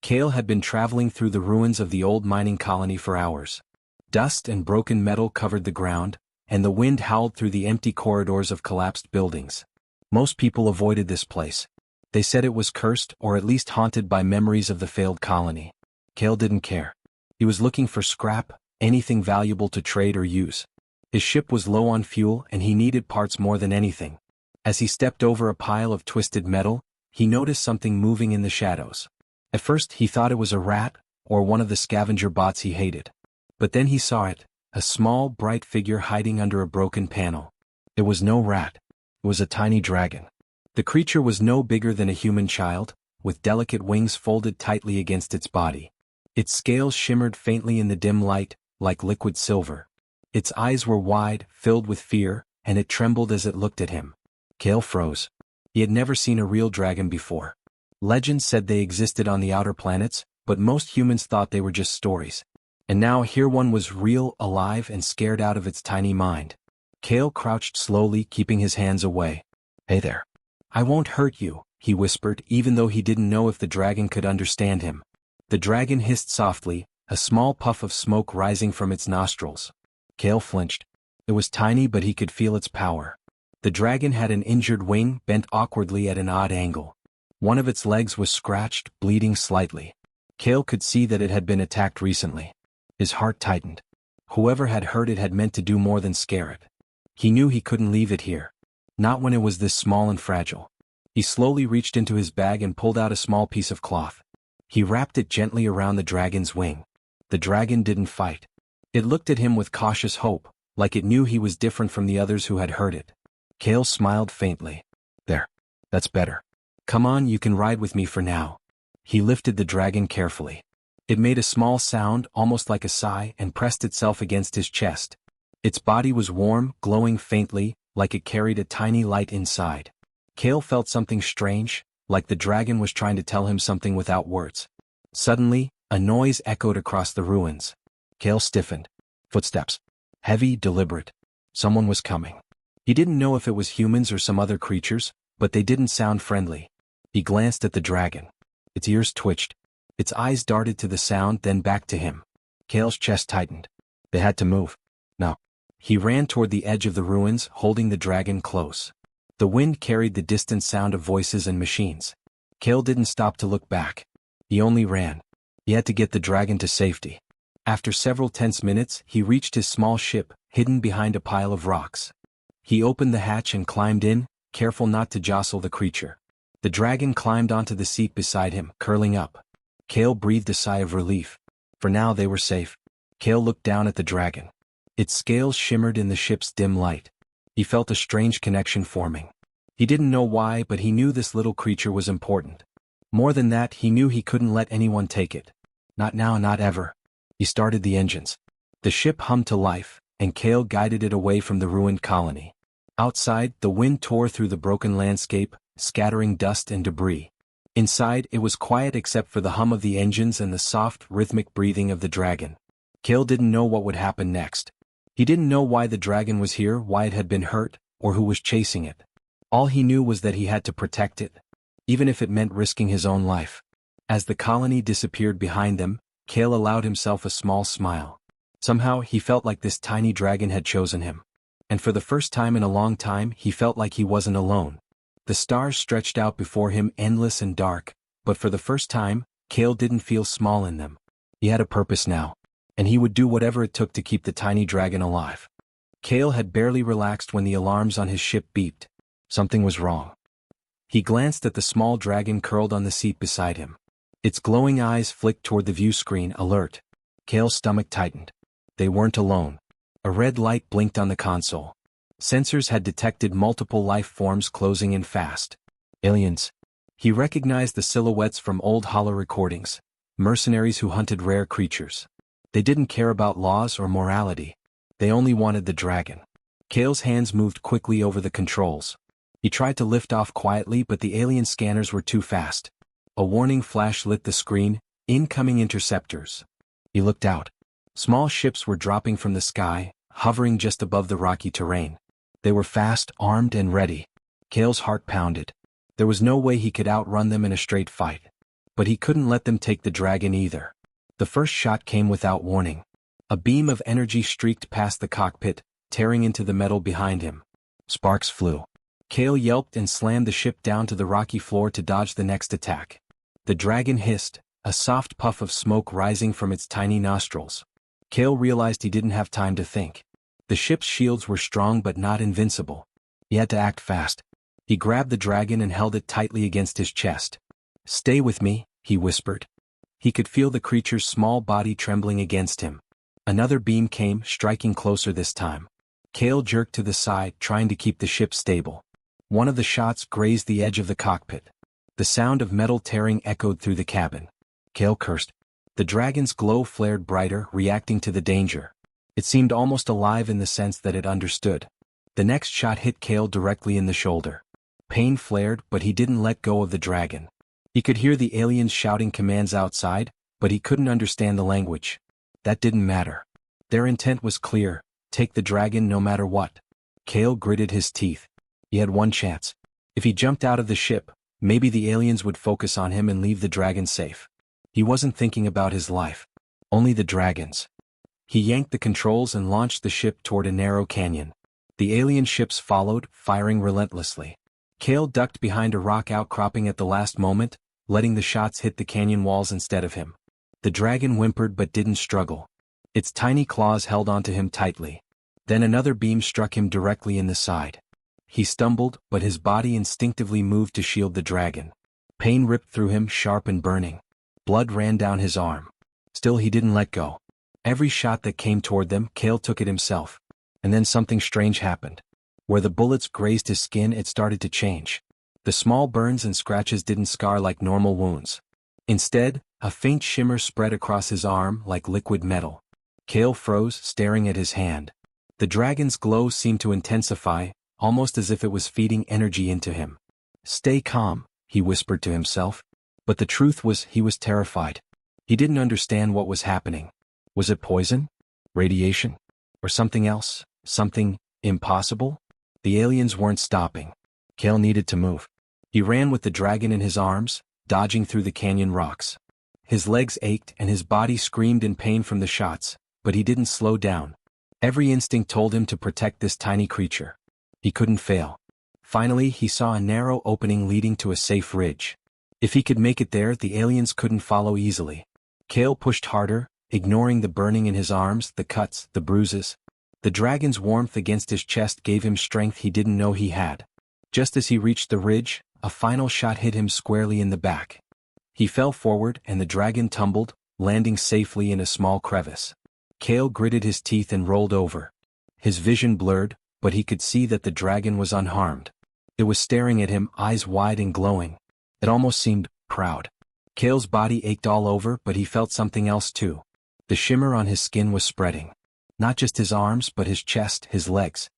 Kale had been traveling through the ruins of the old mining colony for hours. Dust and broken metal covered the ground, and the wind howled through the empty corridors of collapsed buildings. Most people avoided this place. They said it was cursed or at least haunted by memories of the failed colony. Kale didn't care. He was looking for scrap, anything valuable to trade or use. His ship was low on fuel and he needed parts more than anything. As he stepped over a pile of twisted metal, he noticed something moving in the shadows. At first he thought it was a rat, or one of the scavenger bots he hated. But then he saw it, a small, bright figure hiding under a broken panel. It was no rat. It was a tiny dragon. The creature was no bigger than a human child, with delicate wings folded tightly against its body. Its scales shimmered faintly in the dim light, like liquid silver. Its eyes were wide, filled with fear, and it trembled as it looked at him. Kale froze. He had never seen a real dragon before. Legends said they existed on the outer planets, but most humans thought they were just stories. And now here one was real, alive, and scared out of its tiny mind. Kale crouched slowly, keeping his hands away. "Hey there. I won't hurt you," he whispered, even though he didn't know if the dragon could understand him. The dragon hissed softly, a small puff of smoke rising from its nostrils. Kale flinched. It was tiny, but he could feel its power. The dragon had an injured wing, bent awkwardly at an odd angle. One of its legs was scratched, bleeding slightly. Kale could see that it had been attacked recently. His heart tightened. Whoever had hurt it had meant to do more than scare it. He knew he couldn't leave it here. Not when it was this small and fragile. He slowly reached into his bag and pulled out a small piece of cloth. He wrapped it gently around the dragon's wing. The dragon didn't fight. It looked at him with cautious hope, like it knew he was different from the others who had hurt it. Kale smiled faintly. "There. That's better. Come on, you can ride with me for now." He lifted the dragon carefully. It made a small sound, almost like a sigh, and pressed itself against his chest. Its body was warm, glowing faintly, like it carried a tiny light inside. Kale felt something strange, like the dragon was trying to tell him something without words. Suddenly, a noise echoed across the ruins. Kale stiffened. Footsteps. Heavy, deliberate. Someone was coming. He didn't know if it was humans or some other creatures, but they didn't sound friendly. He glanced at the dragon. Its ears twitched. Its eyes darted to the sound, then back to him. Kale's chest tightened. They had to move. No. He ran toward the edge of the ruins, holding the dragon close. The wind carried the distant sound of voices and machines. Kale didn't stop to look back. He only ran. He had to get the dragon to safety. After several tense minutes, he reached his small ship, hidden behind a pile of rocks. He opened the hatch and climbed in, careful not to jostle the creature. The dragon climbed onto the seat beside him, curling up. Kale breathed a sigh of relief. For now they were safe. Kale looked down at the dragon. Its scales shimmered in the ship's dim light. He felt a strange connection forming. He didn't know why, but he knew this little creature was important. More than that, he knew he couldn't let anyone take it. Not now, not ever. He started the engines. The ship hummed to life, and Kale guided it away from the ruined colony. Outside, the wind tore through the broken landscape, scattering dust and debris. Inside, it was quiet except for the hum of the engines and the soft, rhythmic breathing of the dragon. Kale didn't know what would happen next. He didn't know why the dragon was here, why it had been hurt, or who was chasing it. All he knew was that he had to protect it, even if it meant risking his own life. As the colony disappeared behind them, Kale allowed himself a small smile. Somehow, he felt like this tiny dragon had chosen him. And for the first time in a long time, he felt like he wasn't alone. The stars stretched out before him, endless and dark, but for the first time, Kale didn't feel small in them. He had a purpose now, and he would do whatever it took to keep the tiny dragon alive. Kale had barely relaxed when the alarms on his ship beeped. Something was wrong. He glanced at the small dragon curled on the seat beside him. Its glowing eyes flicked toward the view screen, alert. Kale's stomach tightened. They weren't alone. A red light blinked on the console. Sensors had detected multiple life forms closing in fast. Aliens. He recognized the silhouettes from old holo recordings. Mercenaries who hunted rare creatures. They didn't care about laws or morality. They only wanted the dragon. Kale's hands moved quickly over the controls. He tried to lift off quietly, but the alien scanners were too fast. A warning flash lit the screen. Incoming interceptors. He looked out. Small ships were dropping from the sky, hovering just above the rocky terrain. They were fast, armed, and ready. Kale's heart pounded. There was no way he could outrun them in a straight fight. But he couldn't let them take the dragon either. The first shot came without warning. A beam of energy streaked past the cockpit, tearing into the metal behind him. Sparks flew. Kale yelped and slammed the ship down to the rocky floor to dodge the next attack. The dragon hissed, a soft puff of smoke rising from its tiny nostrils. Kale realized he didn't have time to think. The ship's shields were strong but not invincible. He had to act fast. He grabbed the dragon and held it tightly against his chest. "Stay with me," he whispered. He could feel the creature's small body trembling against him. Another beam came, striking closer this time. Kale jerked to the side, trying to keep the ship stable. One of the shots grazed the edge of the cockpit. The sound of metal tearing echoed through the cabin. Kale cursed. The dragon's glow flared brighter, reacting to the danger. It seemed almost alive in the sense that it understood. The next shot hit Kale directly in the shoulder. Pain flared, but he didn't let go of the dragon. He could hear the aliens shouting commands outside, but he couldn't understand the language. That didn't matter. Their intent was clear: take the dragon no matter what. Kale gritted his teeth. He had one chance. If he jumped out of the ship, maybe the aliens would focus on him and leave the dragon safe. He wasn't thinking about his life. Only the dragon's. He yanked the controls and launched the ship toward a narrow canyon. The alien ships followed, firing relentlessly. Kale ducked behind a rock outcropping at the last moment, letting the shots hit the canyon walls instead of him. The dragon whimpered but didn't struggle. Its tiny claws held onto him tightly. Then another beam struck him directly in the side. He stumbled, but his body instinctively moved to shield the dragon. Pain ripped through him, sharp and burning. Blood ran down his arm. Still he didn't let go. Every shot that came toward them, Kale took it himself. And then something strange happened. Where the bullets grazed his skin, it started to change. The small burns and scratches didn't scar like normal wounds. Instead, a faint shimmer spread across his arm like liquid metal. Kale froze, staring at his hand. The dragon's glow seemed to intensify, almost as if it was feeding energy into him. "Stay calm," he whispered to himself. But the truth was, he was terrified. He didn't understand what was happening. Was it poison? Radiation? Or something else? Something impossible? The aliens weren't stopping. Kale needed to move. He ran with the dragon in his arms, dodging through the canyon rocks. His legs ached and his body screamed in pain from the shots, but he didn't slow down. Every instinct told him to protect this tiny creature. He couldn't fail. Finally, he saw a narrow opening leading to a safe ridge. If he could make it there, the aliens couldn't follow easily. Kale pushed harder, ignoring the burning in his arms, the cuts, the bruises. The dragon's warmth against his chest gave him strength he didn't know he had. Just as he reached the ridge, a final shot hit him squarely in the back. He fell forward and the dragon tumbled, landing safely in a small crevice. Kale gritted his teeth and rolled over. His vision blurred, but he could see that the dragon was unharmed. It was staring at him, eyes wide and glowing. It almost seemed proud. Kale's body ached all over, but he felt something else too. The shimmer on his skin was spreading. Not just his arms, but his chest, his legs.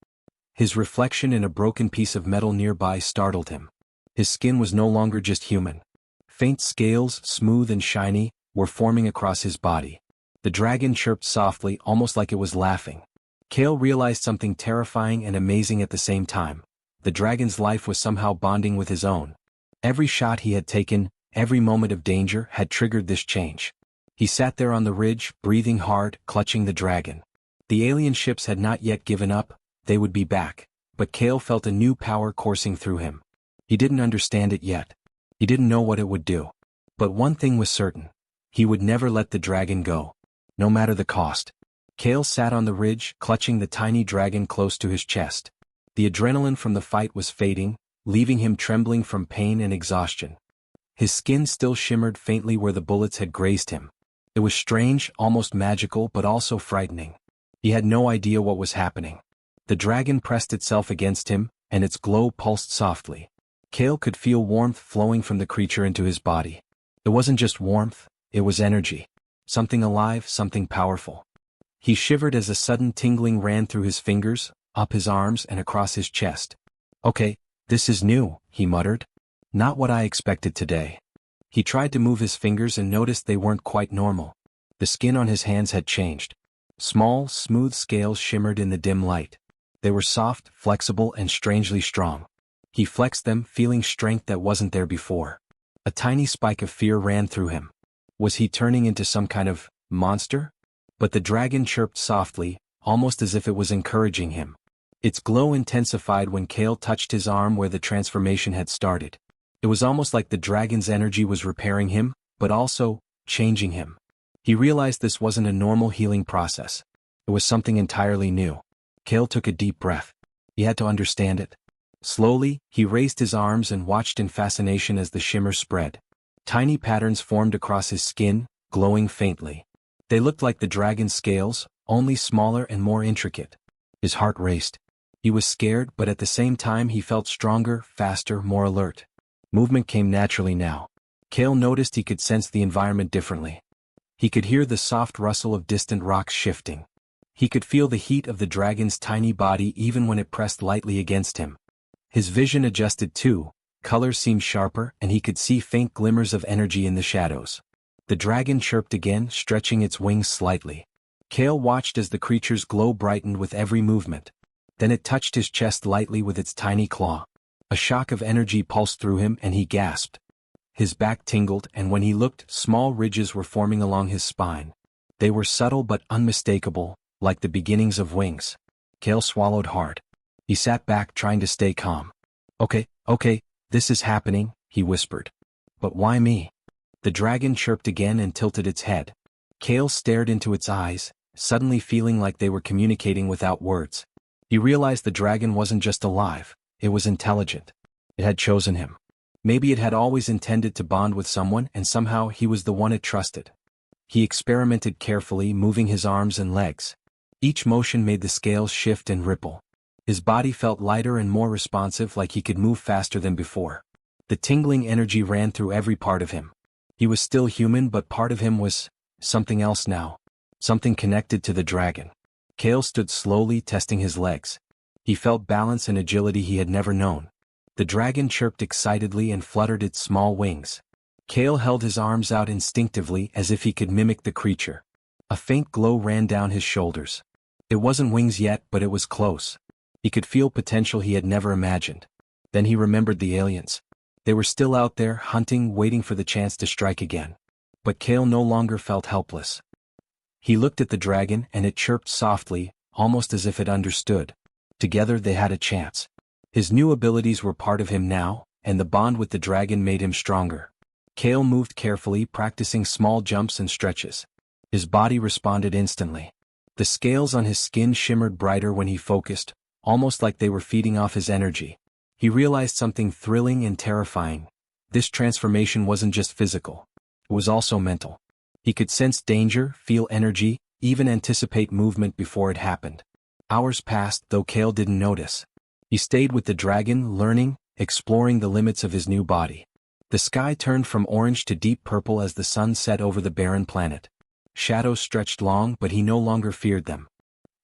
His reflection in a broken piece of metal nearby startled him. His skin was no longer just human. Faint scales, smooth and shiny, were forming across his body. The dragon chirped softly, almost like it was laughing. Kale realized something terrifying and amazing at the same time. The dragon's life was somehow bonding with his own. Every shot he had taken, every moment of danger, had triggered this change. He sat there on the ridge, breathing hard, clutching the dragon. The alien ships had not yet given up, they would be back. But Kale felt a new power coursing through him. He didn't understand it yet. He didn't know what it would do. But one thing was certain. He would never let the dragon go. No matter the cost. Kale sat on the ridge, clutching the tiny dragon close to his chest. The adrenaline from the fight was fading, leaving him trembling from pain and exhaustion. His skin still shimmered faintly where the bullets had grazed him. It was strange, almost magical, but also frightening. He had no idea what was happening. The dragon pressed itself against him, and its glow pulsed softly. Kale could feel warmth flowing from the creature into his body. It wasn't just warmth, it was energy. Something alive, something powerful. He shivered as a sudden tingling ran through his fingers, up his arms and across his chest. "Okay, this is new," he muttered. "Not what I expected today." He tried to move his fingers and noticed they weren't quite normal. The skin on his hands had changed. Small, smooth scales shimmered in the dim light. They were soft, flexible, and strangely strong. He flexed them, feeling strength that wasn't there before. A tiny spike of fear ran through him. Was he turning into some kind of monster? But the dragon chirped softly, almost as if it was encouraging him. Its glow intensified when Kale touched his arm where the transformation had started. It was almost like the dragon's energy was repairing him, but also changing him. He realized this wasn't a normal healing process. It was something entirely new. Kale took a deep breath. He had to understand it. Slowly, he raised his arms and watched in fascination as the shimmer spread. Tiny patterns formed across his skin, glowing faintly. They looked like the dragon's scales, only smaller and more intricate. His heart raced. He was scared, but at the same time he felt stronger, faster, more alert. Movement came naturally now. Kale noticed he could sense the environment differently. He could hear the soft rustle of distant rocks shifting. He could feel the heat of the dragon's tiny body even when it pressed lightly against him. His vision adjusted too, colors seemed sharper and he could see faint glimmers of energy in the shadows. The dragon chirped again, stretching its wings slightly. Kale watched as the creature's glow brightened with every movement. Then it touched his chest lightly with its tiny claw. A shock of energy pulsed through him and he gasped. His back tingled, and when he looked, small ridges were forming along his spine. They were subtle but unmistakable, like the beginnings of wings. Kale swallowed hard. He sat back trying to stay calm. Okay, this is happening, he whispered. But why me? The dragon chirped again and tilted its head. Kale stared into its eyes, suddenly feeling like they were communicating without words. He realized the dragon wasn't just alive, it was intelligent. It had chosen him. Maybe it had always intended to bond with someone and somehow he was the one it trusted. He experimented carefully, moving his arms and legs. Each motion made the scales shift and ripple. His body felt lighter and more responsive, like he could move faster than before. The tingling energy ran through every part of him. He was still human, but part of him was something else now. Something connected to the dragon. Kale stood slowly, testing his legs. He felt balance and agility he had never known. The dragon chirped excitedly and fluttered its small wings. Kale held his arms out instinctively as if he could mimic the creature. A faint glow ran down his shoulders. It wasn't wings yet, but it was close. He could feel potential he had never imagined. Then he remembered the aliens. They were still out there, hunting, waiting for the chance to strike again. But Kale no longer felt helpless. He looked at the dragon and it chirped softly, almost as if it understood. Together they had a chance. His new abilities were part of him now, and the bond with the dragon made him stronger. Kale moved carefully, practicing small jumps and stretches. His body responded instantly. The scales on his skin shimmered brighter when he focused, almost like they were feeding off his energy. He realized something thrilling and terrifying. This transformation wasn't just physical. It was also mental. He could sense danger, feel energy, even anticipate movement before it happened. Hours passed, though Kale didn't notice. He stayed with the dragon, learning, exploring the limits of his new body. The sky turned from orange to deep purple as the sun set over the barren planet. Shadows stretched long, but he no longer feared them.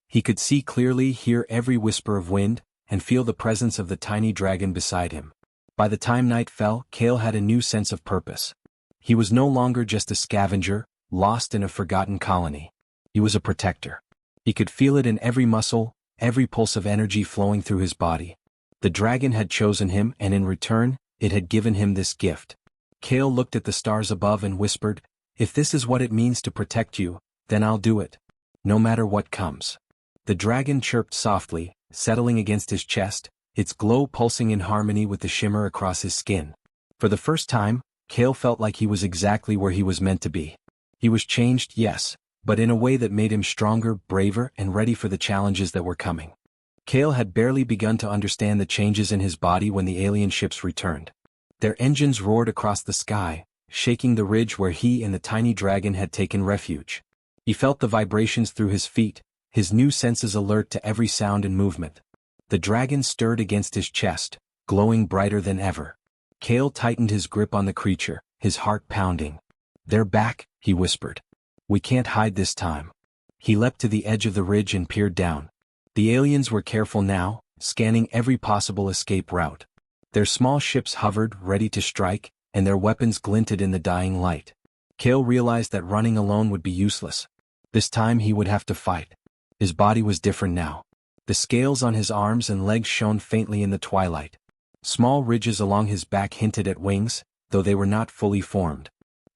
He could see clearly, hear every whisper of wind, and feel the presence of the tiny dragon beside him. By the time night fell, Kale had a new sense of purpose. He was no longer just a scavenger, lost in a forgotten colony. He was a protector. He could feel it in every muscle, every pulse of energy flowing through his body. The dragon had chosen him, and in return, it had given him this gift. Kale looked at the stars above and whispered, "If this is what it means to protect you, then I'll do it. No matter what comes." The dragon chirped softly, settling against his chest, its glow pulsing in harmony with the shimmer across his skin. For the first time, Kale felt like he was exactly where he was meant to be. He was changed, yes, but in a way that made him stronger, braver, and ready for the challenges that were coming. Kale had barely begun to understand the changes in his body when the alien ships returned. Their engines roared across the sky, shaking the ridge where he and the tiny dragon had taken refuge. He felt the vibrations through his feet, his new senses alert to every sound and movement. The dragon stirred against his chest, glowing brighter than ever. Kale tightened his grip on the creature, his heart pounding. "They're back," he whispered. "We can't hide this time." He leapt to the edge of the ridge and peered down. The aliens were careful now, scanning every possible escape route. Their small ships hovered, ready to strike, and their weapons glinted in the dying light. Kale realized that running alone would be useless. This time he would have to fight. His body was different now. The scales on his arms and legs shone faintly in the twilight. Small ridges along his back hinted at wings, though they were not fully formed.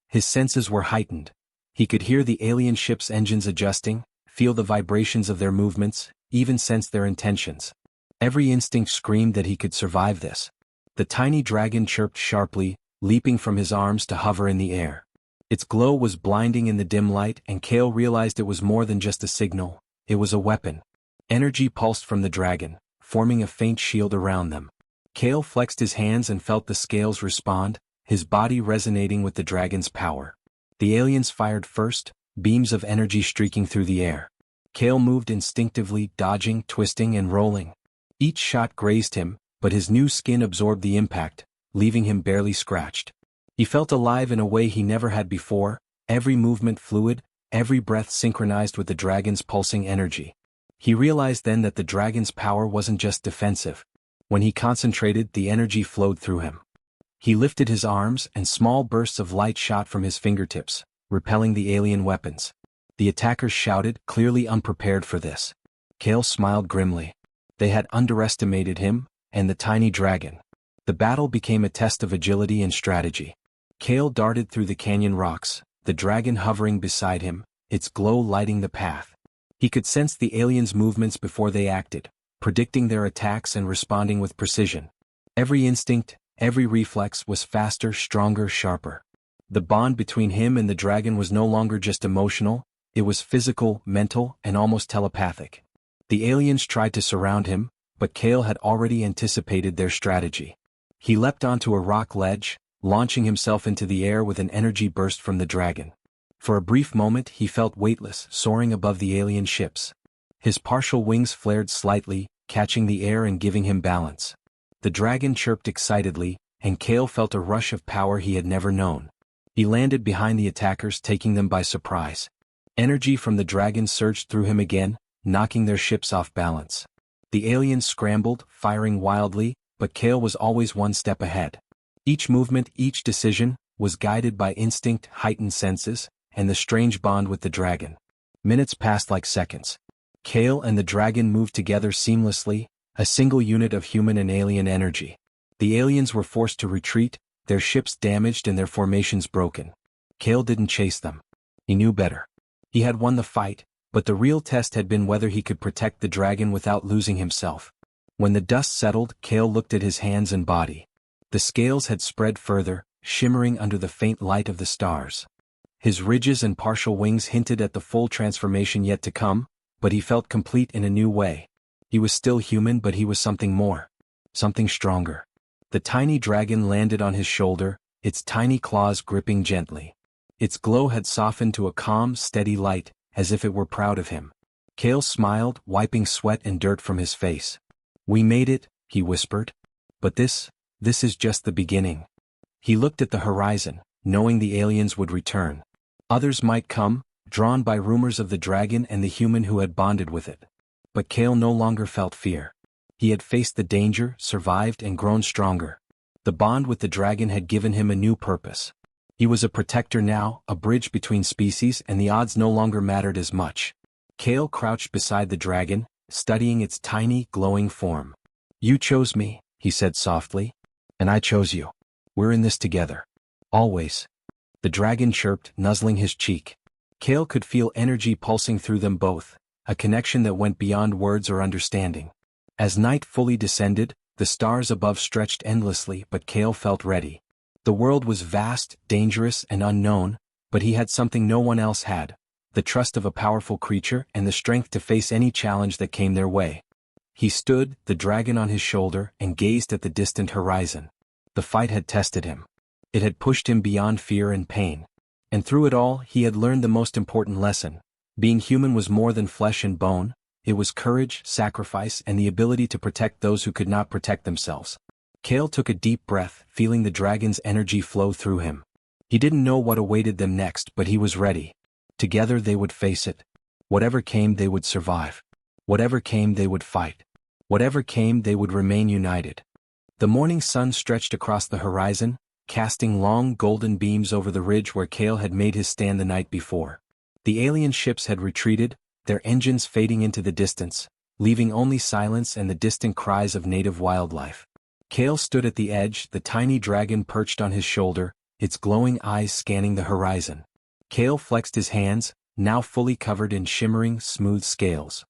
His senses were heightened. He could hear the alien ship's engines adjusting, feel the vibrations of their movements, even sense their intentions. Every instinct screamed that he could survive this. The tiny dragon chirped sharply, leaping from his arms to hover in the air. Its glow was blinding in the dim light, and Kale realized it was more than just a signal. It was a weapon. Energy pulsed from the dragon, forming a faint shield around them. Kale flexed his hands and felt the scales respond, his body resonating with the dragon's power. The aliens fired first, beams of energy streaking through the air. Kale moved instinctively, dodging, twisting, and rolling. Each shot grazed him, but his new skin absorbed the impact, leaving him barely scratched. He felt alive in a way he never had before, every movement fluid, every breath synchronized with the dragon's pulsing energy. He realized then that the dragon's power wasn't just defensive. When he concentrated, the energy flowed through him. He lifted his arms, and small bursts of light shot from his fingertips, repelling the alien weapons. The attackers shouted, clearly unprepared for this. Kale smiled grimly. They had underestimated him, and the tiny dragon. The battle became a test of agility and strategy. Kale darted through the canyon rocks, the dragon hovering beside him, its glow lighting the path. He could sense the aliens' movements before they acted, predicting their attacks and responding with precision. Every instinct, every reflex was faster, stronger, sharper. The bond between him and the dragon was no longer just emotional, it was physical, mental, and almost telepathic. The aliens tried to surround him, but Kale had already anticipated their strategy. He leapt onto a rock ledge, launching himself into the air with an energy burst from the dragon. For a brief moment he felt weightless, soaring above the alien ships. His partial wings flared slightly, catching the air and giving him balance. The dragon chirped excitedly, and Kale felt a rush of power he had never known. He landed behind the attackers, taking them by surprise. Energy from the dragon surged through him again, knocking their ships off balance. The aliens scrambled, firing wildly, but Kale was always one step ahead. Each movement, each decision, was guided by instinct, heightened senses, and the strange bond with the dragon. Minutes passed like seconds. Kale and the dragon moved together seamlessly, a single unit of human and alien energy. The aliens were forced to retreat, their ships damaged and their formations broken. Kale didn't chase them. He knew better. He had won the fight, but the real test had been whether he could protect the dragon without losing himself. When the dust settled, Kale looked at his hands and body. The scales had spread further, shimmering under the faint light of the stars. His ridges and partial wings hinted at the full transformation yet to come, but he felt complete in a new way. He was still human, but he was something more. Something stronger. The tiny dragon landed on his shoulder, its tiny claws gripping gently. Its glow had softened to a calm, steady light, as if it were proud of him. Kale smiled, wiping sweat and dirt from his face. "We made it," he whispered. "But this is just the beginning." He looked at the horizon, knowing the aliens would return. Others might come, drawn by rumors of the dragon and the human who had bonded with it. But Kale no longer felt fear. He had faced the danger, survived, and grown stronger. The bond with the dragon had given him a new purpose. He was a protector now, a bridge between species, and the odds no longer mattered as much. Kale crouched beside the dragon, studying its tiny, glowing form. "You chose me," he said softly. "And I chose you. We're in this together. Always." The dragon chirped, nuzzling his cheek. Kale could feel energy pulsing through them both, a connection that went beyond words or understanding. As night fully descended, the stars above stretched endlessly, but Kale felt ready. The world was vast, dangerous, and unknown, but he had something no one else had: the trust of a powerful creature and the strength to face any challenge that came their way. He stood, the dragon on his shoulder, and gazed at the distant horizon. The fight had tested him. It had pushed him beyond fear and pain. And through it all, he had learned the most important lesson. Being human was more than flesh and bone. It was courage, sacrifice, and the ability to protect those who could not protect themselves. Kale took a deep breath, feeling the dragon's energy flow through him. He didn't know what awaited them next, but he was ready. Together they would face it. Whatever came, they would survive. Whatever came, they would fight. Whatever came, they would remain united. The morning sun stretched across the horizon, casting long golden beams over the ridge where Kale had made his stand the night before. The alien ships had retreated, their engines fading into the distance, leaving only silence and the distant cries of native wildlife. Kale stood at the edge, the tiny dragon perched on his shoulder, its glowing eyes scanning the horizon. Kale flexed his hands, now fully covered in shimmering, smooth scales.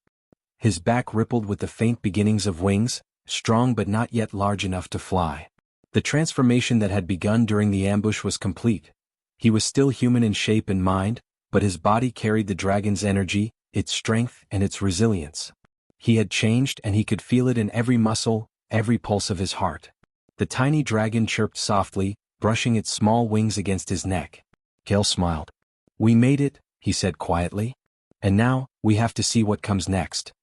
His back rippled with the faint beginnings of wings, strong but not yet large enough to fly. The transformation that had begun during the ambush was complete. He was still human in shape and mind, but his body carried the dragon's energy, its strength and its resilience. He had changed and he could feel it in every muscle, every pulse of his heart. The tiny dragon chirped softly, brushing its small wings against his neck. Kale smiled. "We made it," he said quietly. "And now, we have to see what comes next."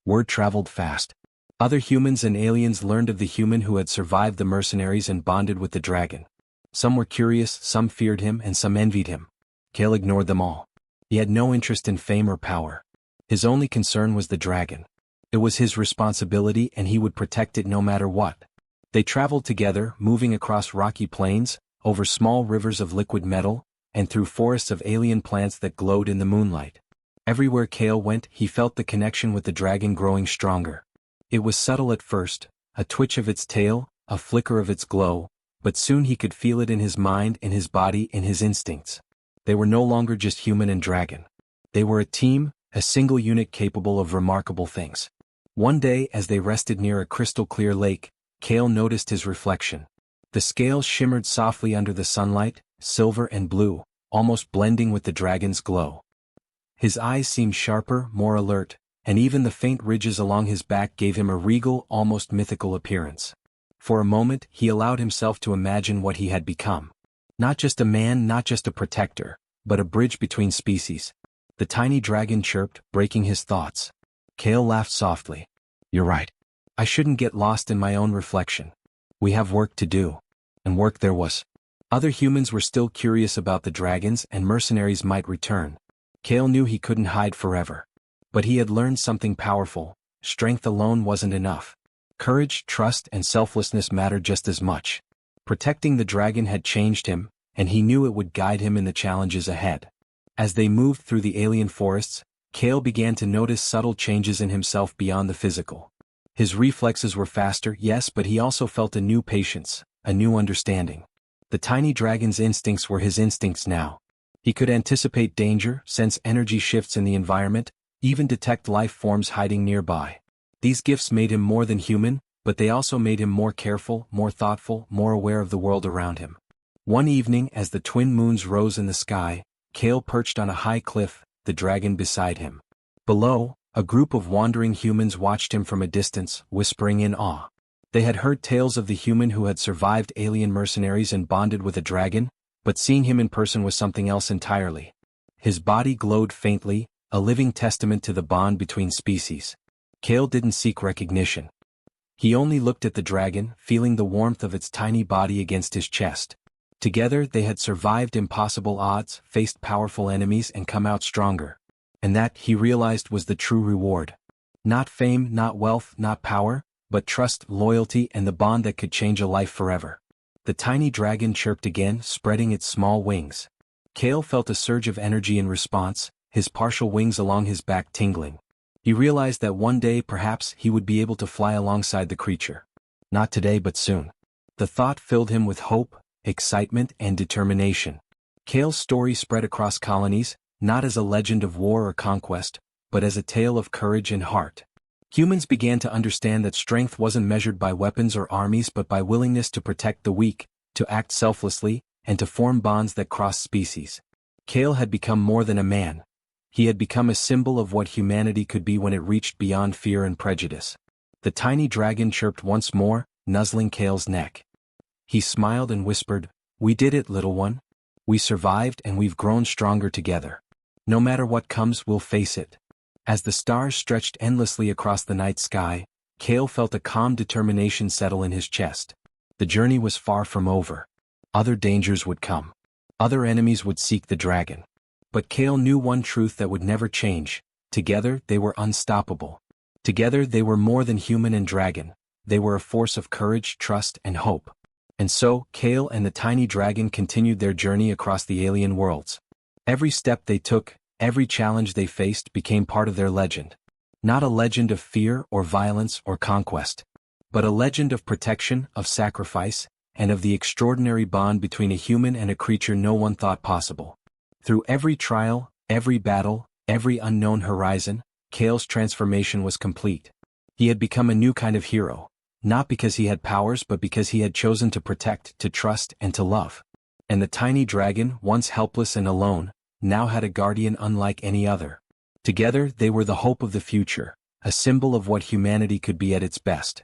Word traveled fast. Other humans and aliens learned of the human who had survived the mercenaries and bonded with the dragon. Some were curious, some feared him, and some envied him. Kale ignored them all. He had no interest in fame or power. His only concern was the dragon. It was his responsibility and he would protect it no matter what. They traveled together, moving across rocky plains, over small rivers of liquid metal, and through forests of alien plants that glowed in the moonlight. Everywhere Kale went, he felt the connection with the dragon growing stronger. It was subtle at first, a twitch of its tail, a flicker of its glow, but soon he could feel it in his mind, in his body, in his instincts. They were no longer just human and dragon. They were a team, a single unit capable of remarkable things. One day, as they rested near a crystal-clear lake, Kale noticed his reflection. The scales shimmered softly under the sunlight, silver and blue, almost blending with the dragon's glow. His eyes seemed sharper, more alert, and even the faint ridges along his back gave him a regal, almost mythical appearance. For a moment, he allowed himself to imagine what he had become. Not just a man, not just a protector, but a bridge between species. The tiny dragon chirped, breaking his thoughts. Kale laughed softly. "You're right. I shouldn't get lost in my own reflection. We have work to do." And work there was. Other humans were still curious about the dragons and mercenaries might return. Kale knew he couldn't hide forever. But he had learned something powerful. Strength alone wasn't enough. Courage, trust, and selflessness mattered just as much. Protecting the dragon had changed him, and he knew it would guide him in the challenges ahead. As they moved through the alien forests, Kale began to notice subtle changes in himself beyond the physical. His reflexes were faster, yes, but he also felt a new patience, a new understanding. The tiny dragon's instincts were his instincts now. He could anticipate danger, sense energy shifts in the environment, even detect life forms hiding nearby. These gifts made him more than human, but they also made him more careful, more thoughtful, more aware of the world around him. One evening, as the twin moons rose in the sky, Kale perched on a high cliff, the dragon beside him. Below, a group of wandering humans watched him from a distance, whispering in awe. They had heard tales of the human who had survived alien mercenaries and bonded with a dragon, but seeing him in person was something else entirely. His body glowed faintly, a living testament to the bond between species. Kale didn't seek recognition. He only looked at the dragon, feeling the warmth of its tiny body against his chest. Together they had survived impossible odds, faced powerful enemies and come out stronger. And that, he realized, was the true reward. Not fame, not wealth, not power, but trust, loyalty, and the bond that could change a life forever. The tiny dragon chirped again, spreading its small wings. Kale felt a surge of energy in response, his partial wings along his back tingling. He realized that one day perhaps he would be able to fly alongside the creature. Not today but soon. The thought filled him with hope, excitement, and determination. Kale's story spread across colonies, not as a legend of war or conquest, but as a tale of courage and heart. Humans began to understand that strength wasn't measured by weapons or armies but by willingness to protect the weak, to act selflessly, and to form bonds that crossed species. Kale had become more than a man. He had become a symbol of what humanity could be when it reached beyond fear and prejudice. The tiny dragon chirped once more, nuzzling Kale's neck. He smiled and whispered, "We did it, little one. We survived and we've grown stronger together. No matter what comes, we'll face it." As the stars stretched endlessly across the night sky, Kale felt a calm determination settle in his chest. The journey was far from over. Other dangers would come. Other enemies would seek the dragon. But Kale knew one truth that would never change. Together, they were unstoppable. Together, they were more than human and dragon. They were a force of courage, trust, and hope. And so, Kale and the tiny dragon continued their journey across the alien worlds. Every step they took, every challenge they faced became part of their legend. Not a legend of fear or violence or conquest, but a legend of protection, of sacrifice, and of the extraordinary bond between a human and a creature no one thought possible. Through every trial, every battle, every unknown horizon, Kale's transformation was complete. He had become a new kind of hero, not because he had powers but because he had chosen to protect, to trust, and to love. And the tiny dragon, once helpless and alone, now had a guardian unlike any other. Together they were the hope of the future, a symbol of what humanity could be at its best.